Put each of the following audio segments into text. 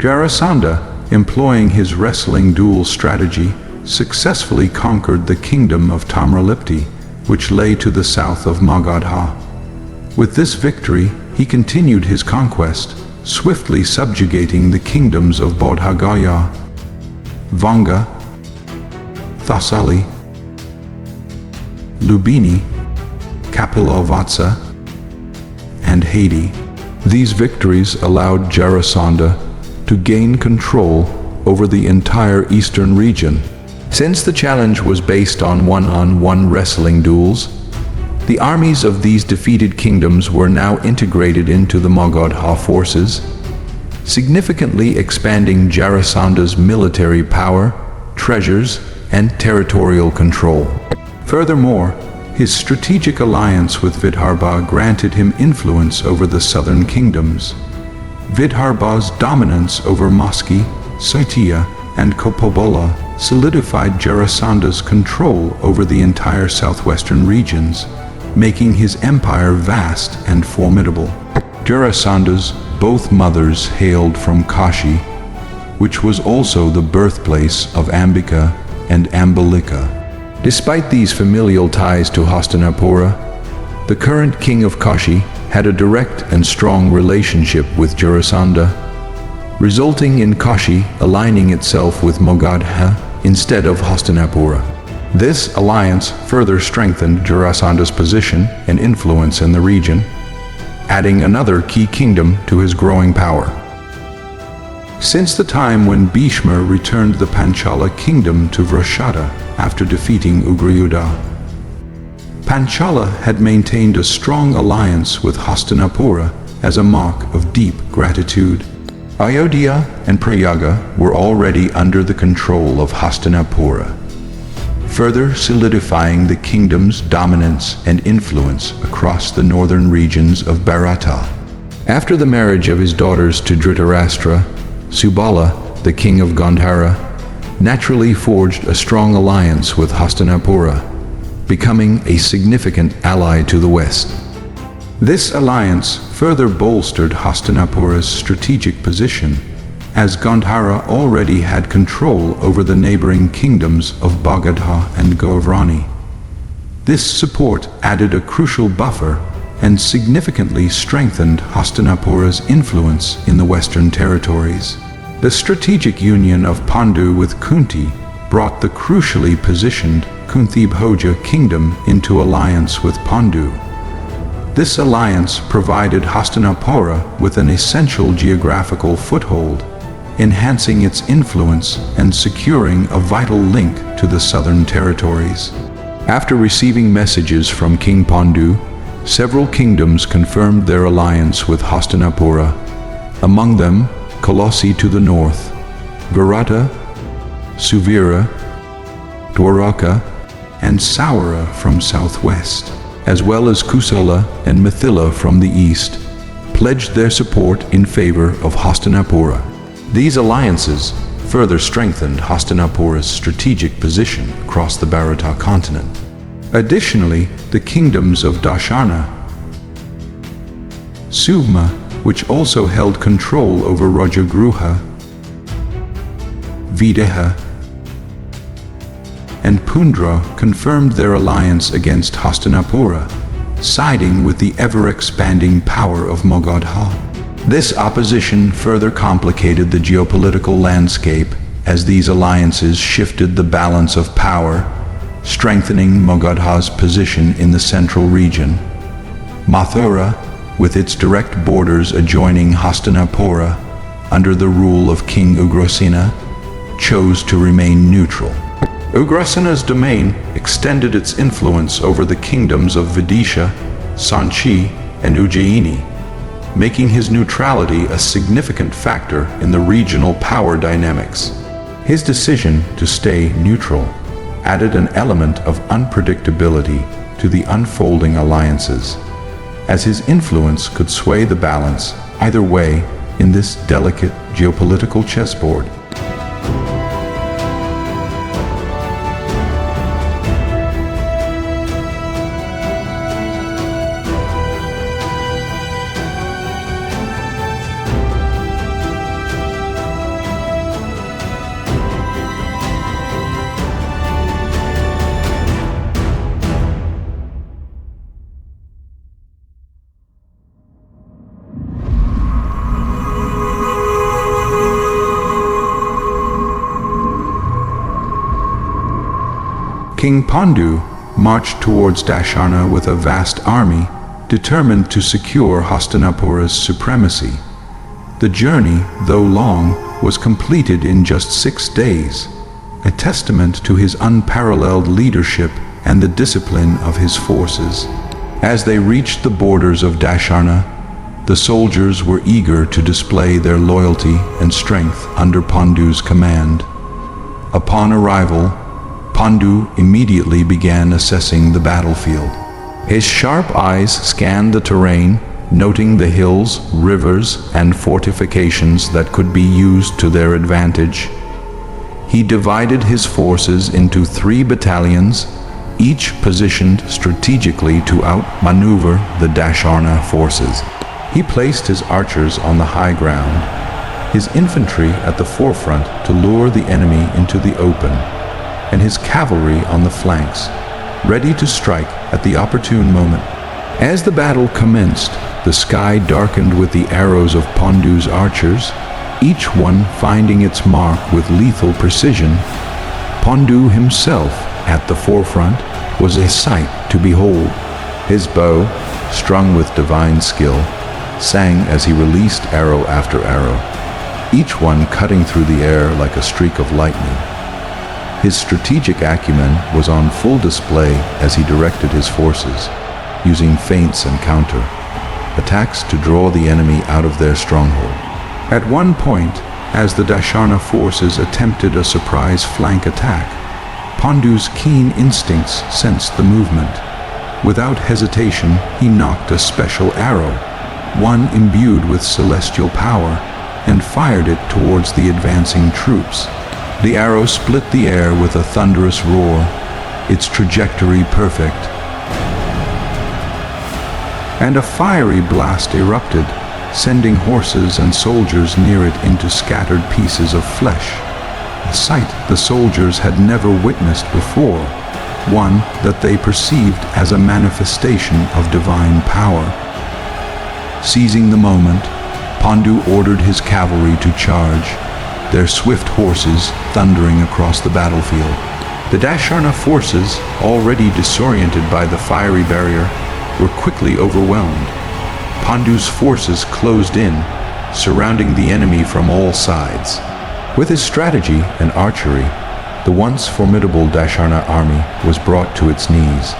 Jarasandha, employing his wrestling duel strategy, successfully conquered the kingdom of Tamralipti, which lay to the south of Magadha. With this victory, he continued his conquest, swiftly subjugating the kingdoms of Bodhagaya, Vanga, Thasali, Lubini, Kapilavatsa, and Haiti. These victories allowed Jarasandha to gain control over the entire eastern region. Since the challenge was based on one-on-one wrestling duels, the armies of these defeated kingdoms were now integrated into the Magadha forces, significantly expanding Jarasandha's military power, treasures, and territorial control. Furthermore, his strategic alliance with Vidarbha granted him influence over the southern kingdoms. Vidarbha's dominance over Maski, Saitya, and Kopobola solidified Jarasandha's control over the entire southwestern regions, making his empire vast and formidable. Jarasandha's both mothers hailed from Kashi, which was also the birthplace of Ambika and Ambalika. Despite these familial ties to Hastinapura, the current king of Kashi had a direct and strong relationship with Jarasandha, resulting in Kashi aligning itself with Magadha instead of Hastinapura. This alliance further strengthened Jarasandha's position and influence in the region, adding another key kingdom to his growing power. Since the time when Bhishma returned the Panchala kingdom to Vrashada after defeating Ugrayuddha, Panchala had maintained a strong alliance with Hastinapura as a mark of deep gratitude. Ayodhya and Prayaga were already under the control of Hastinapura, further solidifying the kingdom's dominance and influence across the northern regions of Bharata. After the marriage of his daughters to Dhritarashtra, Subala, the king of Gandhara, naturally forged a strong alliance with Hastinapura, becoming a significant ally to the west. This alliance further bolstered Hastinapura's strategic position, as Gandhara already had control over the neighboring kingdoms of Bagadha and Gavrani. This support added a crucial buffer and significantly strengthened Hastinapura's influence in the western territories. The strategic union of Paandu with Kunti brought the crucially positioned Kunti-Bhoja kingdom into alliance with Paandu. This alliance provided Hastinapura with an essential geographical foothold, enhancing its influence and securing a vital link to the southern territories. After receiving messages from King Paandu, several kingdoms confirmed their alliance with Hastinapura, among them Kolasi to the north, Virata, Suvira, Dwaraka, and Saura from southwest, as well as Kusala and Mithila from the east, pledged their support in favor of Hastinapura. These alliances further strengthened Hastinapura's strategic position across the Bharata continent. Additionally, the kingdoms of Dasharna, Suvma, which also held control over Rajagruha, Videha, and Pundra, confirmed their alliance against Hastinapura, siding with the ever-expanding power of Magadha. This opposition further complicated the geopolitical landscape as these alliances shifted the balance of power, strengthening Magadha's position in the central region. Mathura, with its direct borders adjoining Hastinapura, under the rule of King Ugrasena, chose to remain neutral. Ugrasena's domain extended its influence over the kingdoms of Vidisha, Sanchi, and Ujjaini, making his neutrality a significant factor in the regional power dynamics. His decision to stay neutral added an element of unpredictability to the unfolding alliances, as his influence could sway the balance either way in this delicate geopolitical chessboard. King Paandu marched towards Dasharna with a vast army, determined to secure Hastinapura's supremacy. The journey, though long, was completed in just 6 days, a testament to his unparalleled leadership and the discipline of his forces. As they reached the borders of Dasharna, the soldiers were eager to display their loyalty and strength under Paandu's command. Upon arrival, Paandu immediately began assessing the battlefield. His sharp eyes scanned the terrain, noting the hills, rivers, and fortifications that could be used to their advantage. He divided his forces into 3 battalions, each positioned strategically to outmaneuver the Dasharna forces. He placed his archers on the high ground, his infantry at the forefront to lure the enemy into the open, and his cavalry on the flanks, ready to strike at the opportune moment. As the battle commenced, the sky darkened with the arrows of Paandu's archers, each one finding its mark with lethal precision. Paandu himself, at the forefront, was a sight to behold. His bow, strung with divine skill, sang as he released arrow after arrow, each one cutting through the air like a streak of lightning. His strategic acumen was on full display as he directed his forces, using feints and counter attacks to draw the enemy out of their stronghold. At one point, as the Dasharna forces attempted a surprise flank attack, Paandu's keen instincts sensed the movement. Without hesitation, he nocked a special arrow, one imbued with celestial power, and fired it towards the advancing troops. The arrow split the air with a thunderous roar, its trajectory perfect, and a fiery blast erupted, sending horses and soldiers near it into scattered pieces of flesh, a sight the soldiers had never witnessed before, one that they perceived as a manifestation of divine power. Seizing the moment, Paandu ordered his cavalry to charge, their swift horses thundering across the battlefield. The Dasharna forces, already disoriented by the fiery barrier, were quickly overwhelmed. Paandu's forces closed in, surrounding the enemy from all sides. With his strategy and archery, the once formidable Dasharna army was brought to its knees,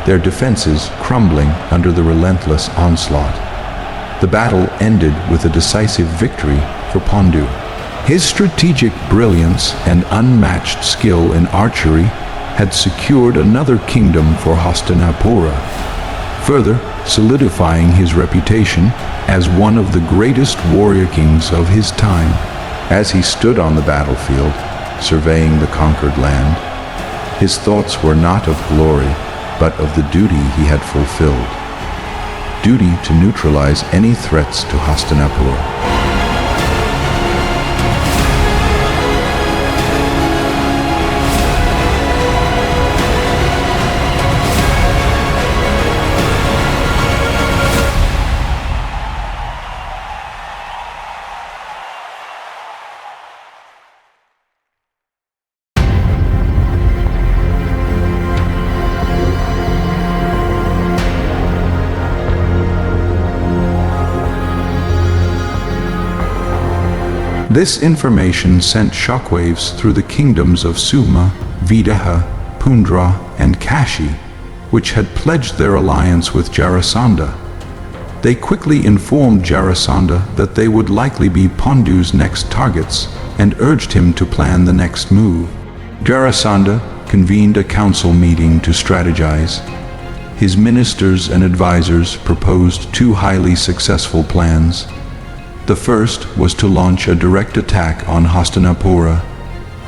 their defenses crumbling under the relentless onslaught. The battle ended with a decisive victory for Paandu. His strategic brilliance and unmatched skill in archery had secured another kingdom for Hastinapura, further solidifying his reputation as one of the greatest warrior kings of his time. As he stood on the battlefield, surveying the conquered land, his thoughts were not of glory, but of the duty he had fulfilled. Duty to neutralize any threats to Hastinapura. This information sent shockwaves through the kingdoms of Suma, Videha, Pundra, and Kashi, which had pledged their alliance with Jarasandha. They quickly informed Jarasandha that they would likely be Paandu's next targets and urged him to plan the next move. Jarasandha convened a council meeting to strategize. His ministers and advisors proposed 2 highly successful plans. The first was to launch a direct attack on Hastinapura,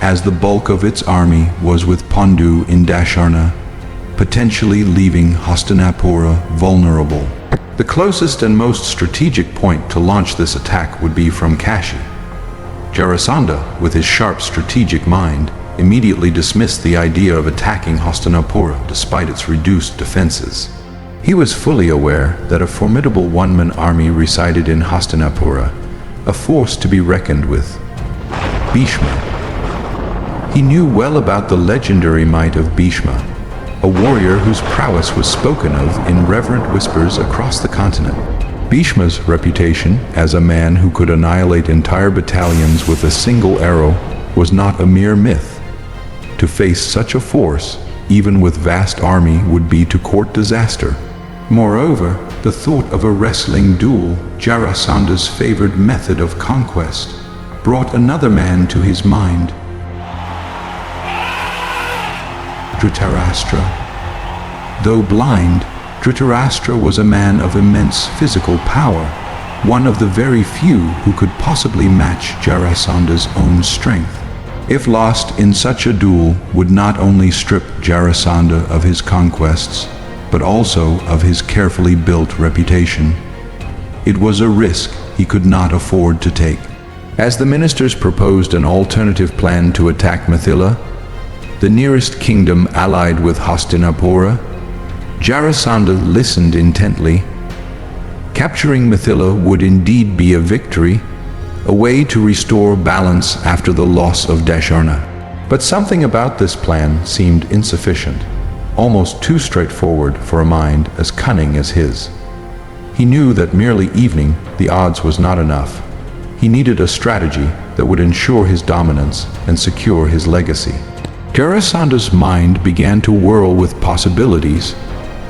as the bulk of its army was with Paandu in Dasharna, potentially leaving Hastinapura vulnerable. The closest and most strategic point to launch this attack would be from Kashi. Jarasandha, with his sharp strategic mind, immediately dismissed the idea of attacking Hastinapura despite its reduced defenses. He was fully aware that a formidable one-man army resided in Hastinapura, a force to be reckoned with. Bhishma. He knew well about the legendary might of Bhishma, a warrior whose prowess was spoken of in reverent whispers across the continent. Bhishma's reputation as a man who could annihilate entire battalions with a single arrow was not a mere myth. To face such a force, even with vast army, would be to court disaster. Moreover, the thought of a wrestling duel, Jarasandha's favored method of conquest, brought another man to his mind. Dhritarashtra. Though blind, Dhritarashtra was a man of immense physical power, one of the very few who could possibly match Jarasandha's own strength. If lost in such a duel, would not only strip Jarasandha of his conquests, but also of his carefully built reputation. It was a risk he could not afford to take. As the ministers proposed an alternative plan to attack Mithila, the nearest kingdom allied with Hastinapura, Jarasandha listened intently. Capturing Mithila would indeed be a victory, a way to restore balance after the loss of Dasharna. But something about this plan seemed insufficient, almost too straightforward for a mind as cunning as his. He knew that merely evening the odds was not enough. He needed a strategy that would ensure his dominance and secure his legacy. Jarasandha's mind began to whirl with possibilities,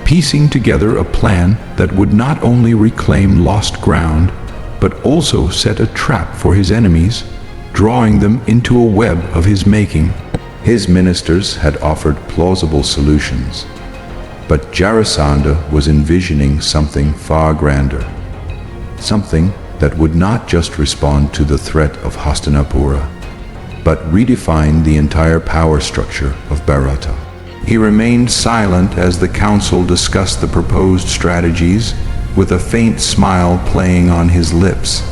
piecing together a plan that would not only reclaim lost ground, but also set a trap for his enemies, drawing them into a web of his making. His ministers had offered plausible solutions, but Jarasandha was envisioning something far grander, something that would not just respond to the threat of Hastinapura, but redefine the entire power structure of Bharata. He remained silent as the council discussed the proposed strategies, with a faint smile playing on his lips.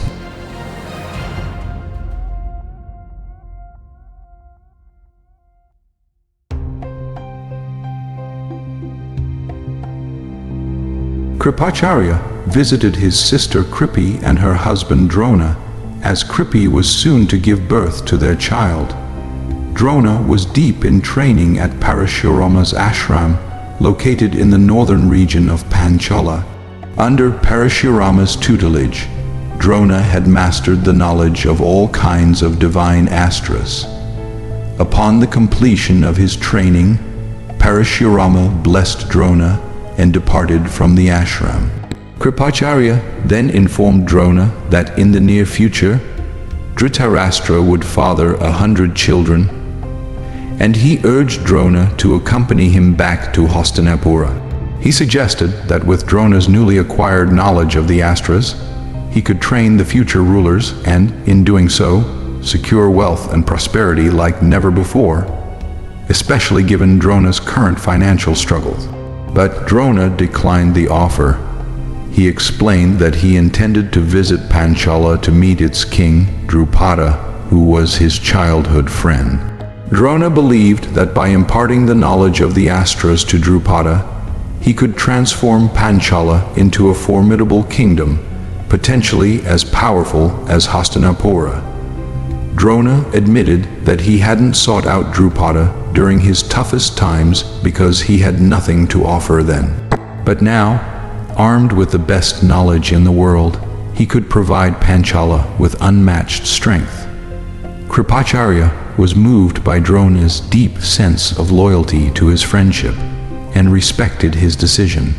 Kripachayra visited his sister Kripi and her husband Drona, as Kripi was soon to give birth to their child. Drona was deep in training at Parashurama's ashram, located in the northern region of Panchala. Under Parashurama's tutelage, Drona had mastered the knowledge of all kinds of divine astras. Upon the completion of his training, Parashurama blessed Drona and departed from the ashram. Kripachayra then informed Drona that in the near future, Dhritarashtra would father 100 children, and he urged Drona to accompany him back to Hastinapura. He suggested that with Drona's newly acquired knowledge of the astras, he could train the future rulers and, in doing so, secure wealth and prosperity like never before, especially given Drona's current financial struggles. But Drona declined the offer. He explained that he intended to visit Panchala to meet its king, Drupada, who was his childhood friend. Drona believed that by imparting the knowledge of the astras to Drupada, he could transform Panchala into a formidable kingdom, potentially as powerful as Hastinapura. Drona admitted that he hadn't sought out Drupada during his toughest times because he had nothing to offer then. But now, armed with the best knowledge in the world, he could provide Panchala with unmatched strength. Kripachayra was moved by Drona's deep sense of loyalty to his friendship and respected his decision.